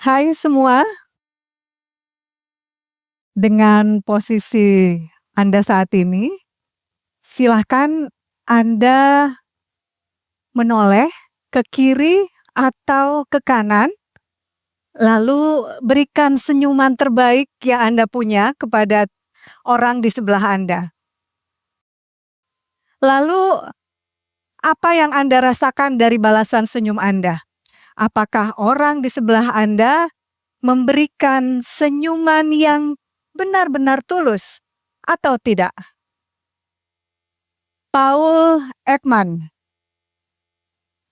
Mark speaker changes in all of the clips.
Speaker 1: Hai semua, dengan posisi Anda saat ini, silahkan Anda menoleh ke kiri atau ke kanan, lalu berikan senyuman terbaik yang Anda punya kepada orang di sebelah Anda. Lalu, apa yang Anda rasakan dari balasan senyum Anda? Apakah orang di sebelah Anda memberikan senyuman yang benar-benar tulus atau tidak? Paul Ekman,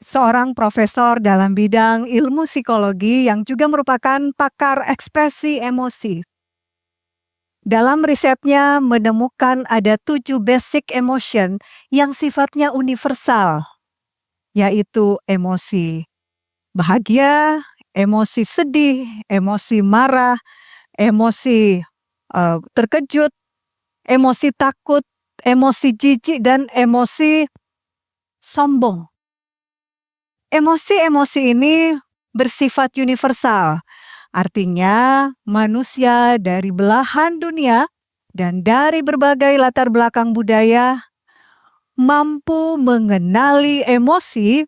Speaker 1: seorang profesor dalam bidang ilmu psikologi yang juga merupakan pakar ekspresi emosi. Dalam risetnya menemukan ada 7 basic emotion yang sifatnya universal, yaitu emosi bahagia, emosi sedih, emosi marah, emosi terkejut, emosi takut, emosi jijik, dan emosi sombong. Emosi-emosi ini bersifat universal, artinya manusia dari belahan dunia dan dari berbagai latar belakang budaya mampu mengenali emosi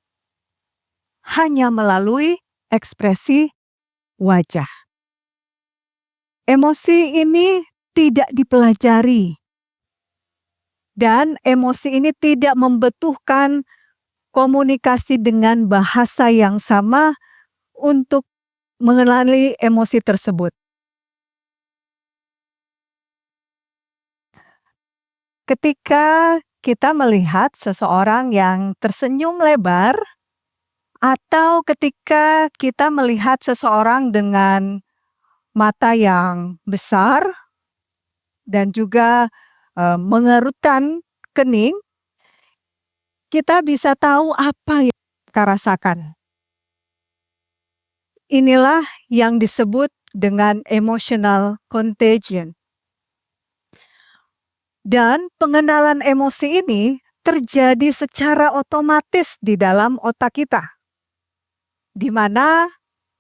Speaker 1: hanya melalui ekspresi wajah. Emosi ini tidak dipelajari, dan emosi ini tidak membutuhkan komunikasi dengan bahasa yang sama untuk mengenali emosi tersebut. Ketika kita melihat seseorang yang tersenyum lebar, atau ketika kita melihat seseorang dengan mata yang besar dan juga mengerutkan kening, kita bisa tahu apa yang kita rasakan. Inilah yang disebut dengan emotional contagion. Dan pengenalan emosi ini terjadi secara otomatis di dalam otak kita, di mana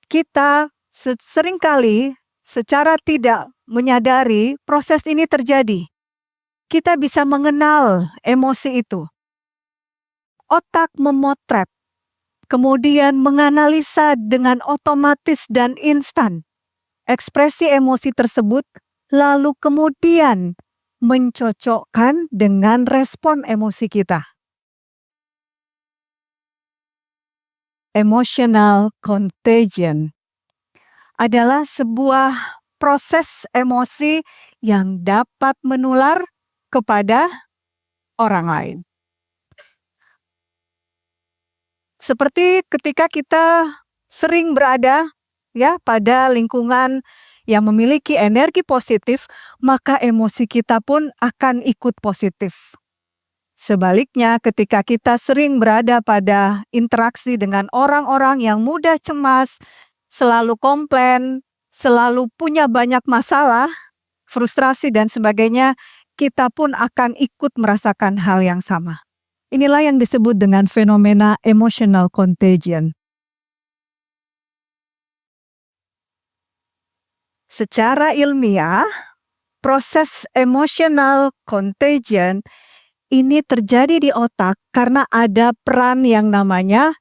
Speaker 1: kita seringkali secara tidak menyadari proses ini terjadi. Kita bisa mengenal emosi itu. Otak memotret, kemudian menganalisa dengan otomatis dan instan ekspresi emosi tersebut, lalu kemudian mencocokkan dengan respon emosi kita. Emotional contagion adalah sebuah proses emosi yang dapat menular kepada orang lain. Seperti ketika kita sering berada pada lingkungan yang memiliki energi positif, maka emosi kita pun akan ikut positif. Sebaliknya, ketika kita sering berada pada interaksi dengan orang-orang yang mudah cemas, selalu komplain, selalu punya banyak masalah, frustrasi dan sebagainya, kita pun akan ikut merasakan hal yang sama. Inilah yang disebut dengan fenomena emotional contagion. Secara ilmiah, proses emotional contagion ini terjadi di otak karena ada peran yang namanya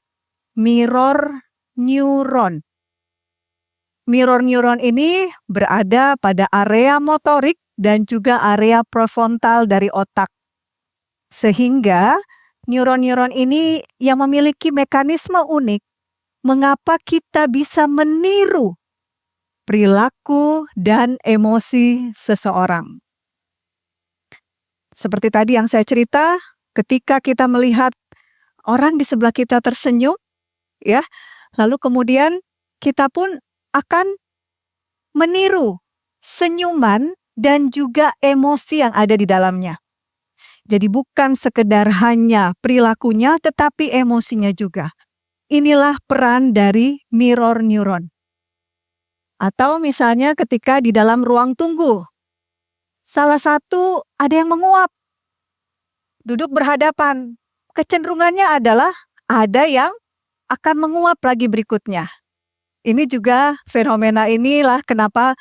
Speaker 1: mirror neuron. Mirror neuron ini berada pada area motorik dan juga area prefrontal dari otak. Sehingga neuron-neuron ini yang memiliki mekanisme unik mengapa kita bisa meniru perilaku dan emosi seseorang. Seperti tadi yang saya cerita, ketika kita melihat orang di sebelah kita tersenyum, lalu kemudian kita pun akan meniru senyuman dan juga emosi yang ada di dalamnya. Jadi bukan sekedar hanya perilakunya, tetapi emosinya juga. Inilah peran dari mirror neuron. Atau misalnya ketika di dalam ruang tunggu, salah satu ada yang menguap, duduk berhadapan. Kecenderungannya adalah ada yang akan menguap lagi berikutnya. Ini juga fenomena inilah kenapa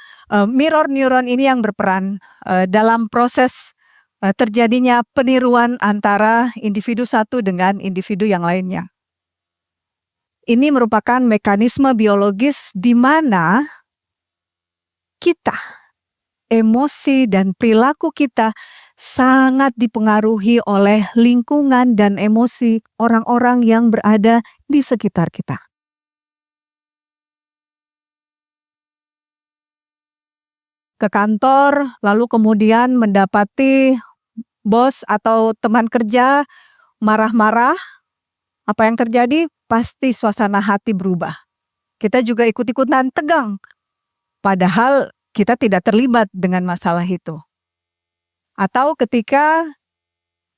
Speaker 1: mirror neuron ini yang berperan dalam proses terjadinya peniruan antara individu satu dengan individu yang lainnya. Ini merupakan mekanisme biologis di mana kita, emosi dan perilaku kita sangat dipengaruhi oleh lingkungan dan emosi orang-orang yang berada di sekitar kita. Ke kantor, lalu kemudian mendapati bos atau teman kerja marah-marah, apa yang terjadi? Pasti suasana hati berubah. Kita juga ikut-ikutan tegang, padahal kita tidak terlibat dengan masalah itu. Atau ketika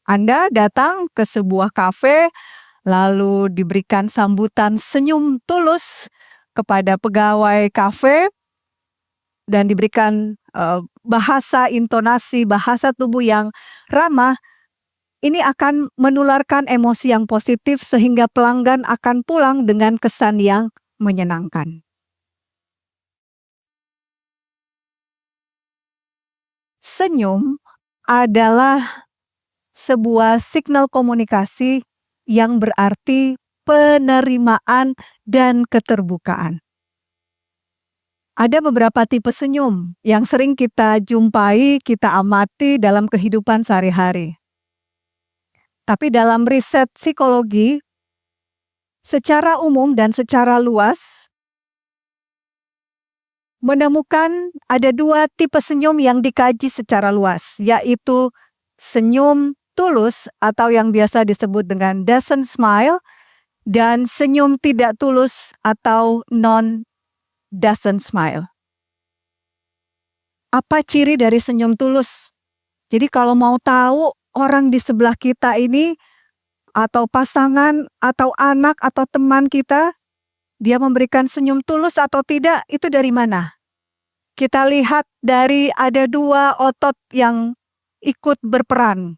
Speaker 1: Anda datang ke sebuah kafe, lalu diberikan sambutan senyum tulus kepada pegawai kafe, dan diberikan bahasa, intonasi, bahasa tubuh yang ramah, ini akan menularkan emosi yang positif sehingga pelanggan akan pulang dengan kesan yang menyenangkan. Senyum adalah sebuah signal komunikasi yang berarti penerimaan dan keterbukaan. Ada beberapa tipe senyum yang sering kita jumpai, kita amati dalam kehidupan sehari-hari. Tapi dalam riset psikologi, secara umum dan secara luas, menemukan ada 2 tipe senyum yang dikaji secara luas, yaitu senyum tulus atau yang biasa disebut dengan doesn't smile, dan senyum tidak tulus atau non-doesn't smile. Apa ciri dari senyum tulus? Jadi kalau mau tahu orang di sebelah kita ini, atau pasangan, atau anak, atau teman kita, dia memberikan senyum tulus atau tidak, itu dari mana? Kita lihat dari ada 2 otot yang ikut berperan,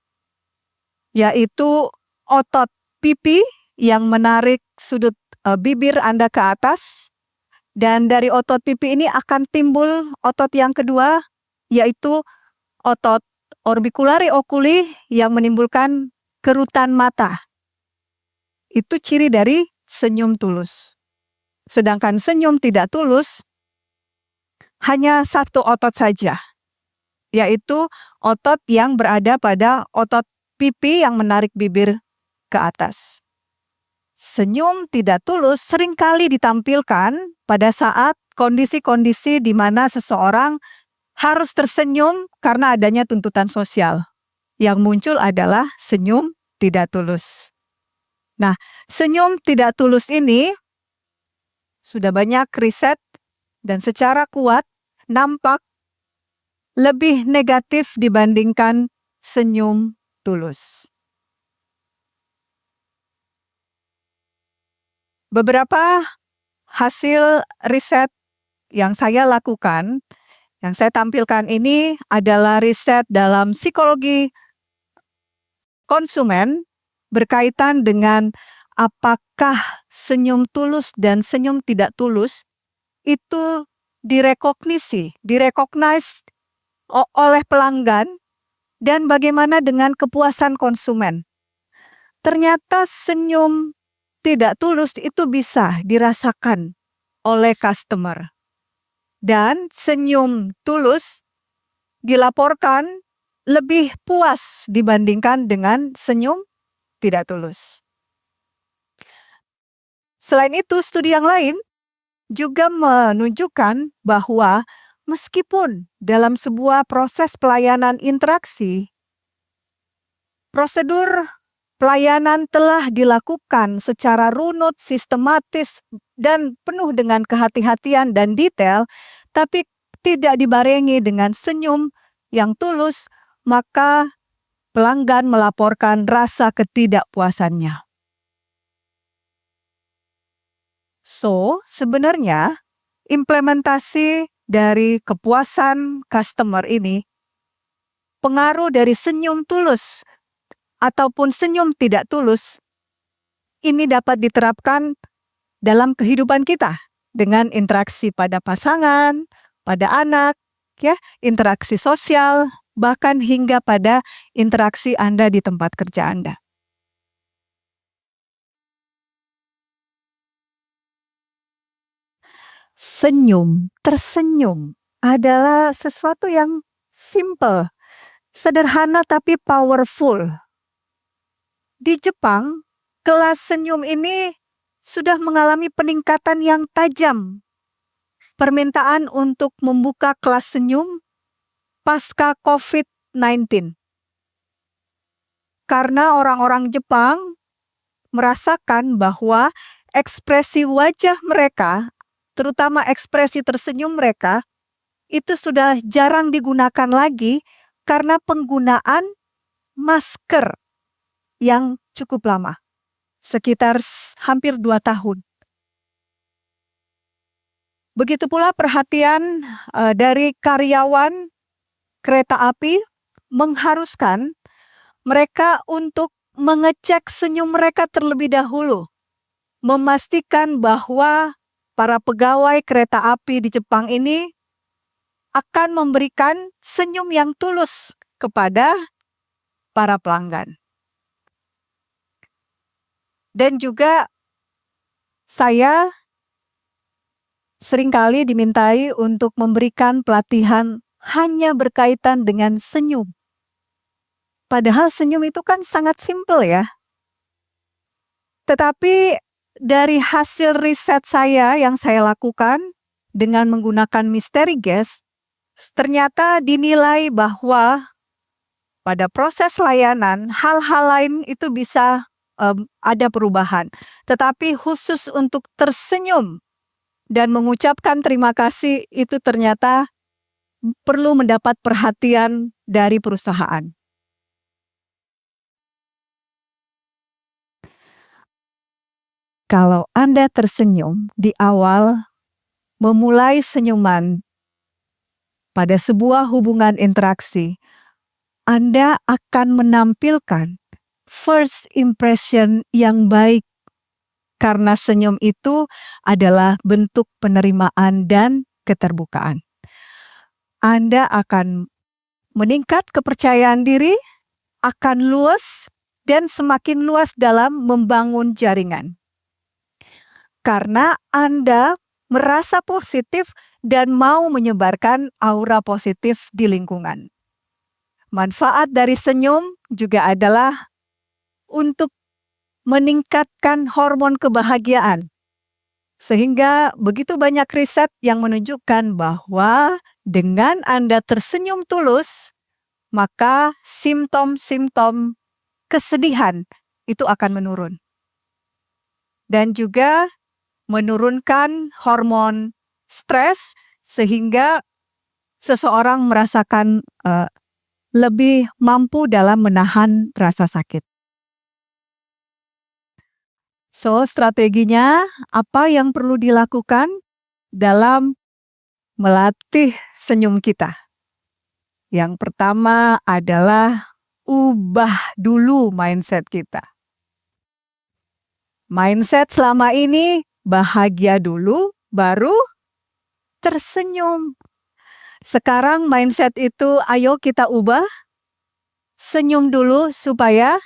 Speaker 1: yaitu otot pipi yang menarik sudut bibir Anda ke atas, dan dari otot pipi ini akan timbul otot yang kedua, yaitu otot orbiculari oculi yang menimbulkan kerutan mata. Itu ciri dari senyum tulus. Sedangkan senyum tidak tulus hanya 1 otot saja, yaitu otot yang berada pada otot pipi yang menarik bibir ke atas. Senyum tidak tulus seringkali ditampilkan pada saat kondisi-kondisi di mana seseorang harus tersenyum karena adanya tuntutan sosial. Yang muncul adalah senyum tidak tulus. Nah, senyum tidak tulus ini sudah banyak riset dan secara kuat nampak lebih negatif dibandingkan senyum tulus. Beberapa hasil riset yang saya lakukan, yang saya tampilkan ini adalah riset dalam psikologi konsumen berkaitan dengan apakah senyum tulus dan senyum tidak tulus itu direcognize oleh pelanggan, dan bagaimana dengan kepuasan konsumen. Ternyata senyum tidak tulus itu bisa dirasakan oleh customer. Dan senyum tulus dilaporkan lebih puas dibandingkan dengan senyum tidak tulus. Selain itu, studi yang lain juga menunjukkan bahwa meskipun dalam sebuah proses pelayanan interaksi, prosedur pelayanan telah dilakukan secara runut, sistematis, dan penuh dengan kehati-hatian dan detail, tapi tidak dibarengi dengan senyum yang tulus, maka pelanggan melaporkan rasa ketidakpuasannya. So, sebenarnya implementasi dari kepuasan customer ini, pengaruh dari senyum tulus ataupun senyum tidak tulus, ini dapat diterapkan dalam kehidupan kita. dengan interaksi pada pasangan, pada anak, ya, interaksi sosial, bahkan hingga pada interaksi Anda di tempat kerja Anda. Tersenyum adalah sesuatu yang simple, sederhana tapi powerful. Di Jepang, kelas senyum ini sudah mengalami peningkatan yang tajam. Permintaan untuk membuka kelas senyum pasca COVID-19. Karena orang-orang Jepang merasakan bahwa ekspresi wajah mereka, terutama ekspresi tersenyum mereka, itu sudah jarang digunakan lagi karena penggunaan masker yang cukup lama, sekitar hampir 2 tahun. Begitu pula perhatian dari karyawan kereta api mengharuskan mereka untuk mengecek senyum mereka terlebih dahulu, memastikan bahwa para pegawai kereta api di Jepang ini akan memberikan senyum yang tulus kepada para pelanggan. Dan juga saya seringkali dimintai untuk memberikan pelatihan hanya berkaitan dengan senyum. Padahal senyum itu kan sangat simpel ya. Tetapi dari hasil riset saya yang saya lakukan dengan menggunakan mystery guest, ternyata dinilai bahwa pada proses layanan hal-hal lain itu bisa ada perubahan. Tetapi khusus untuk tersenyum dan mengucapkan terima kasih itu ternyata perlu mendapat perhatian dari perusahaan. Kalau Anda tersenyum di awal, memulai senyuman pada sebuah hubungan interaksi, Anda akan menampilkan first impression yang baik karena senyum itu adalah bentuk penerimaan dan keterbukaan. Anda akan meningkat kepercayaan diri, akan luas dan semakin luas dalam membangun jaringan. Karena Anda merasa positif dan mau menyebarkan aura positif di lingkungan. Manfaat dari senyum juga adalah untuk meningkatkan hormon kebahagiaan. Sehingga begitu banyak riset yang menunjukkan bahwa dengan Anda tersenyum tulus, maka simptom-simptom kesedihan itu akan menurun. Dan juga menurunkan hormon stres sehingga seseorang merasakan lebih mampu dalam menahan rasa sakit. So, strateginya apa yang perlu dilakukan dalam melatih senyum kita? Yang pertama adalah ubah dulu mindset kita. Mindset selama ini bahagia dulu, baru tersenyum. Sekarang mindset itu ayo kita ubah, senyum dulu supaya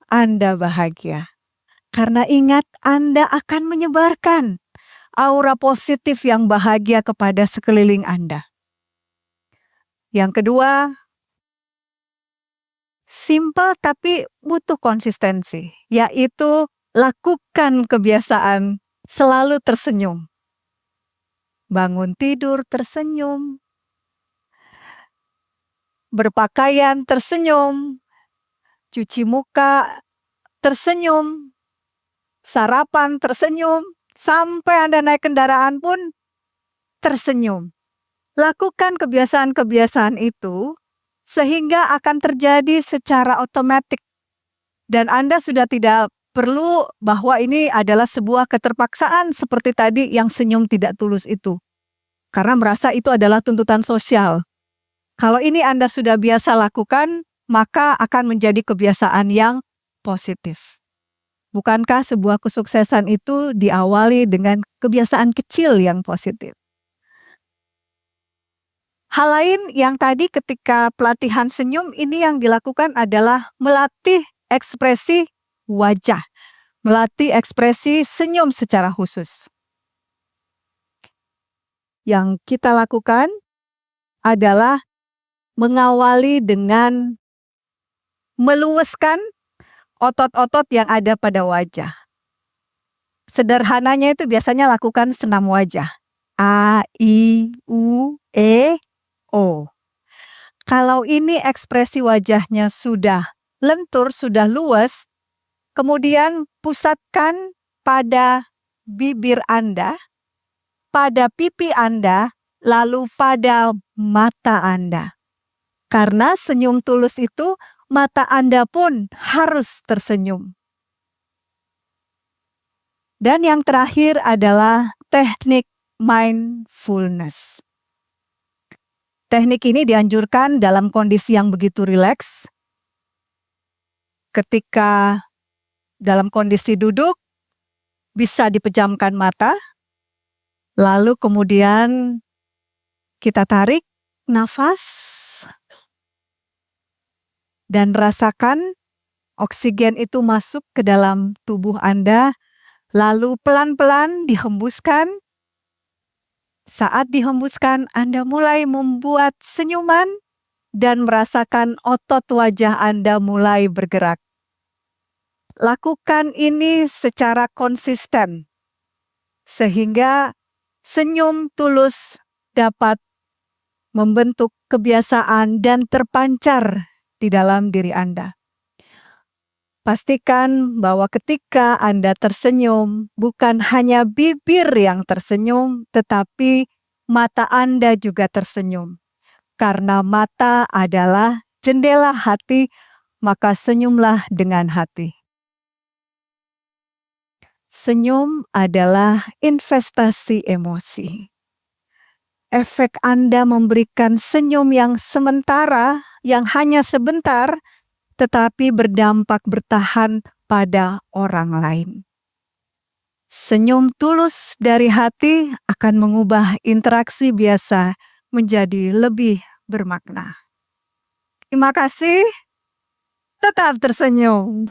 Speaker 1: Anda bahagia. Karena ingat, Anda akan menyebarkan aura positif yang bahagia kepada sekeliling Anda. Yang kedua, simple tapi butuh konsistensi, yaitu lakukan kebiasaan selalu tersenyum. Bangun tidur tersenyum, berpakaian tersenyum, cuci muka tersenyum, sarapan tersenyum, sampai Anda naik kendaraan pun tersenyum. Lakukan kebiasaan-kebiasaan itu sehingga akan terjadi secara otomatis. Dan Anda sudah tidak perlu bahwa ini adalah sebuah keterpaksaan seperti tadi yang senyum tidak tulus itu. Karena merasa itu adalah tuntutan sosial. Kalau ini Anda sudah biasa lakukan, maka akan menjadi kebiasaan yang positif. Bukankah sebuah kesuksesan itu diawali dengan kebiasaan kecil yang positif? Hal lain yang tadi ketika pelatihan senyum ini yang dilakukan adalah melatih ekspresi wajah, melatih ekspresi senyum secara khusus. Yang kita lakukan adalah mengawali dengan meluaskan otot-otot yang ada pada wajah. Sederhananya itu biasanya lakukan senam wajah. A, I, U, E, O. Kalau ini ekspresi wajahnya sudah lentur, sudah luas, kemudian pusatkan pada bibir Anda, pada pipi Anda, lalu pada mata Anda. Karena senyum tulus itu, mata Anda pun harus tersenyum. Dan yang terakhir adalah teknik mindfulness. Teknik ini dianjurkan dalam kondisi yang begitu rileks. Ketika dalam kondisi duduk, bisa dipejamkan mata, lalu kemudian kita tarik nafas dan rasakan oksigen itu masuk ke dalam tubuh Anda, lalu pelan-pelan dihembuskan. Saat dihembuskan, Anda mulai membuat senyuman dan merasakan otot wajah Anda mulai bergerak. Lakukan ini secara konsisten, sehingga senyum tulus dapat membentuk kebiasaan dan terpancar di dalam diri Anda. Pastikan bahwa ketika Anda tersenyum, bukan hanya bibir yang tersenyum, tetapi mata Anda juga tersenyum. Karena mata adalah jendela hati, maka senyumlah dengan hati. Senyum adalah investasi emosi. Efek Anda memberikan senyum yang sementara, yang hanya sebentar, tetapi berdampak bertahan pada orang lain. Senyum tulus dari hati akan mengubah interaksi biasa menjadi lebih bermakna. Terima kasih, tetap tersenyum.